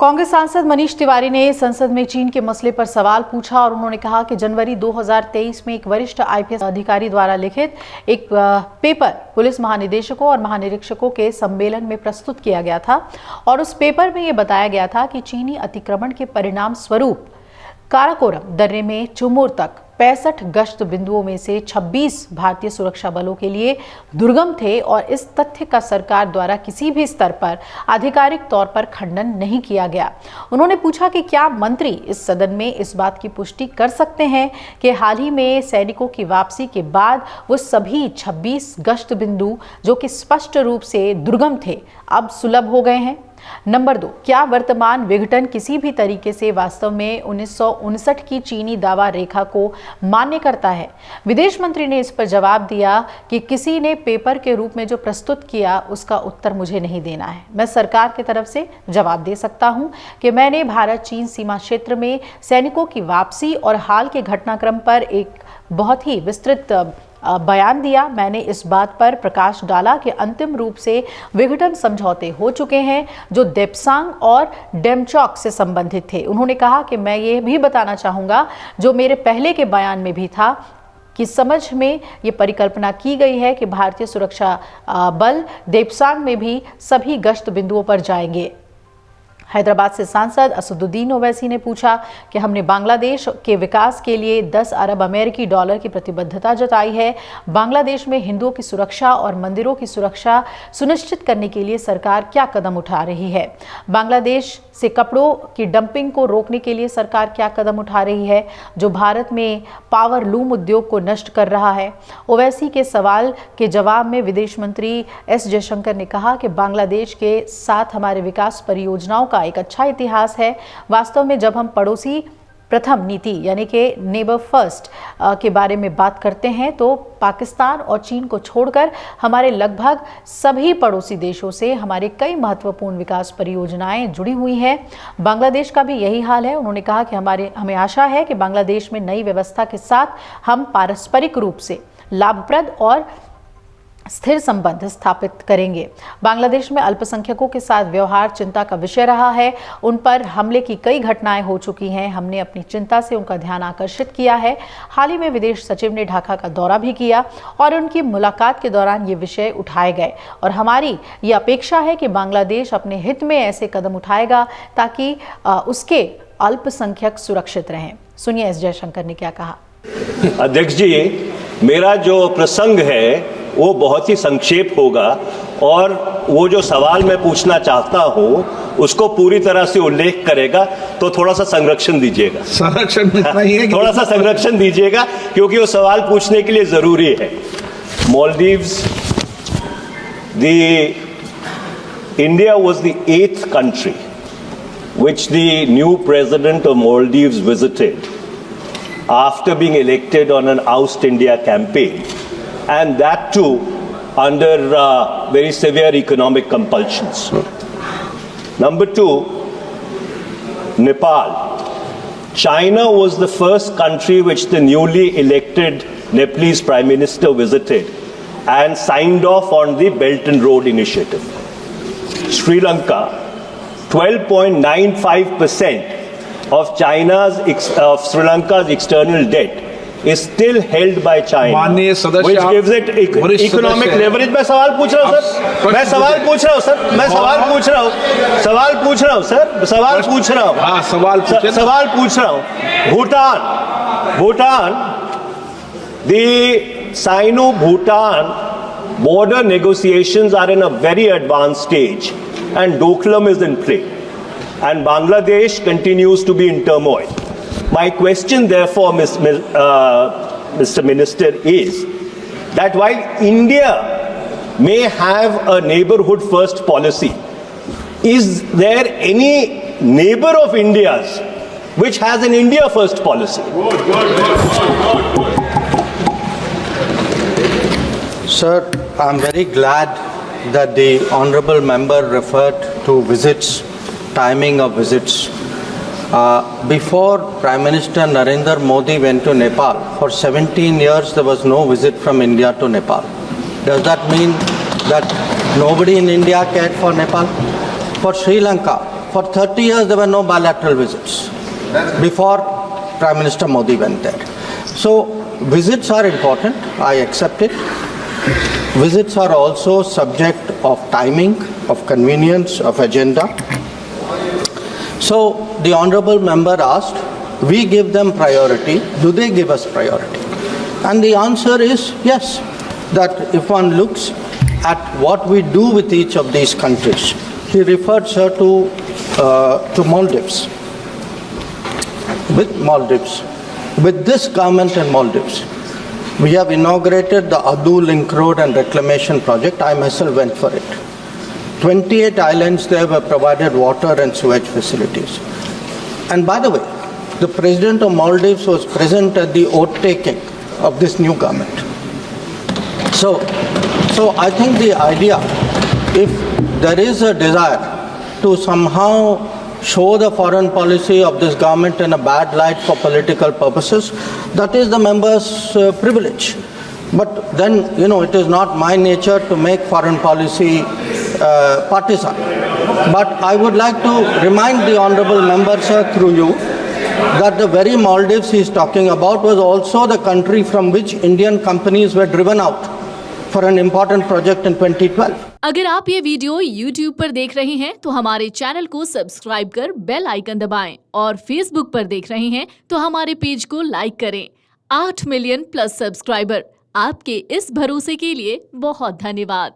कांग्रेस सांसद मनीष तिवारी ने संसद में चीन के मसले पर सवाल पूछा और उन्होंने कहा कि जनवरी 2023 में एक वरिष्ठ आईपीएस अधिकारी द्वारा लिखित एक पेपर पुलिस महानिदेशकों और महानिरीक्षकों के सम्मेलन में प्रस्तुत किया गया था और उस पेपर में यह बताया गया था कि चीनी अतिक्रमण के परिणाम स्वरूप काराकोरम दर्रे में चुमोर तक 65 गश्त बिंदुओं में से 26 भारतीय सुरक्षा बलों के लिए दुर्गम थे और इस तथ्य का सरकार द्वारा किसी भी स्तर पर आधिकारिक तौर पर खंडन नहीं किया गया। उन्होंने पूछा कि क्या मंत्री इस सदन में इस बात की पुष्टि कर सकते हैं कि हाल ही में सैनिकों की वापसी के बाद वो सभी 26 गश्त बिंदु जो कि स्पष्ट रूप से दुर्गम थे अब सुलभ हो गए हैं। नंबर 2, क्या वर्तमान विघटन किसी भी तरीके से वास्तव में 1959 की चीनी दावा रेखा को मान्य करता है? विदेश मंत्री ने इस पर जवाब दिया कि किसी ने पेपर के रूप में जो प्रस्तुत किया उसका उत्तर मुझे नहीं देना है। मैं सरकार की तरफ से जवाब दे सकता हूं कि मैंने भारत चीन सीमा क्षेत्र में सैनिकों की वापसी और हाल के घटनाक्रम पर एक बहुत ही विस्तृत बयान दिया। मैंने इस बात पर प्रकाश डाला कि अंतिम रूप से विघटन समझौते हो चुके हैं जो देप्सांग और डेमचौक से संबंधित थे। उन्होंने कहा कि मैं ये भी बताना चाहूँगा जो मेरे पहले के बयान में भी था कि समझ में ये परिकल्पना की गई है कि भारतीय सुरक्षा बल देप्सांग में भी सभी गश्त बिंदुओं पर जाएंगे। हैदराबाद से सांसद असदुद्दीन ओवैसी ने पूछा कि हमने बांग्लादेश के विकास के लिए 10 अरब अमेरिकी डॉलर की प्रतिबद्धता जताई है। बांग्लादेश में हिंदुओं की सुरक्षा और मंदिरों की सुरक्षा सुनिश्चित करने के लिए सरकार क्या कदम उठा रही है? बांग्लादेश से कपड़ों की डंपिंग को रोकने के लिए सरकार क्या कदम उठा रही है जो भारत में पावर लूम उद्योग को नष्ट कर रहा है? ओवैसी के सवाल के जवाब में विदेश मंत्री एस जयशंकर ने कहा कि बांग्लादेश के साथ हमारे विकास परियोजनाओं का एक अच्छा इतिहास है। वास्तव में जब हम पड़ोसी प्रथम नीति यानी कि नेबर फर्स्ट के बारे में बात करते हैं तो पाकिस्तान और चीन को छोड़कर हमारे लगभग सभी पड़ोसी देशों से हमारे कई महत्वपूर्ण विकास परियोजनाएं जुड़ी हुई हैं। बांग्लादेश का भी यही हाल है। उन्होंने कहा कि हमें आशा है कि बांग्लादेश में नई व्यवस्था के साथ हम पारस्परिक रूप से लाभप्रद और स्थिर संबंध स्थापित करेंगे। बांग्लादेश में अल्पसंख्यकों के साथ व्यवहार चिंता का विषय रहा है। उन पर हमले की कई घटनाएं हो चुकी हैं। हमने अपनी चिंता से उनका ध्यान आकर्षित किया है। हाल ही में विदेश सचिव ने ढाका का दौरा भी किया और उनकी मुलाकात के दौरान ये विषय उठाए गए और हमारी ये अपेक्षा है कि बांग्लादेश अपने हित में ऐसे कदम उठाएगा ताकि उसके अल्पसंख्यक सुरक्षित रहें। सुनिए एस जयशंकर ने क्या कहा। अध्यक्ष जी, मेरा जो प्रसंग है वो बहुत ही संक्षेप होगा और वो जो सवाल मैं पूछना चाहता हूं उसको पूरी तरह से उल्लेख करेगा, तो थोड़ा सा संरक्षण दीजिएगा। संरक्षण नहीं है, थोड़ा सा संरक्षण दीजिएगा क्योंकि वो सवाल पूछने के लिए जरूरी है। Maldives, India was the 8th country which the new president of Maldives visited after being elected on an Oust India campaign, and that too under very severe economic compulsions. Number 2, Nepal. China was the first country which the newly elected Nepalese Prime Minister visited and signed off on the Belt and Road Initiative. Sri Lanka, 12.95% of Sri Lanka's external debt is still held by China, which gives it economic leverage. मैं सवाल पूछ रहा हूँ sir, मैं सवाल पूछ रहा हूँ सर, मैं सवाल पूछ रहा हूँ, सवाल पूछ रहा हूँ सर, सवाल पूछ रहा हूँ, हाँ सवाल पूछ रहा हूँ। Bhutan, the Sino-Bhutan border negotiations are in a very advanced stage, and Doklam is in play, and Bangladesh continues to be in turmoil. My question, therefore, Mr. Minister, is that while India may have a neighborhood first policy, is there any neighbor of India's which has an India first policy? Sir, I'm very glad that the honorable member referred to visits, timing of visits. Before Prime Minister Narendra Modi went to Nepal, for 17 years there was no visit from India to Nepal. Does that mean that nobody in India cared for Nepal? For Sri Lanka, for 30 years there were no bilateral visits before Prime Minister Modi went there. So visits are important, I accept it. Visits are also subject of timing, of convenience, of agenda. So the honorable member asked, we give them priority, do they give us priority? And the answer is yes, that if one looks at what we do with each of these countries, he referred, sir, to Maldives. With Maldives, with this government in Maldives, we have inaugurated the Adu Link Road and Reclamation Project. I myself went for it. 28 islands there were provided water and sewage facilities. And by the way, the President of Maldives was present at the oath taking of this new government. So I think the idea, if there is a desire to somehow show the foreign policy of this government in a bad light for political purposes, that is the member's privilege. But then, it is not my nature to make foreign policy partisan. But I would like to remind the honorable member, sir, through you, that the very Maldives he is talking about was also the country from which Indian companies were driven out for an important project in 2012. अगर आप ये video YouTube पर देख रहे हैं तो हमारे channel को सब्सक्राइब कर बेल आइकन दबाएं और Facebook पर देख रहे हैं तो हमारे पेज को लाइक करें। 8 मिलियन प्लस सब्सक्राइबर, आपके इस भरोसे के लिए बहुत धन्यवाद।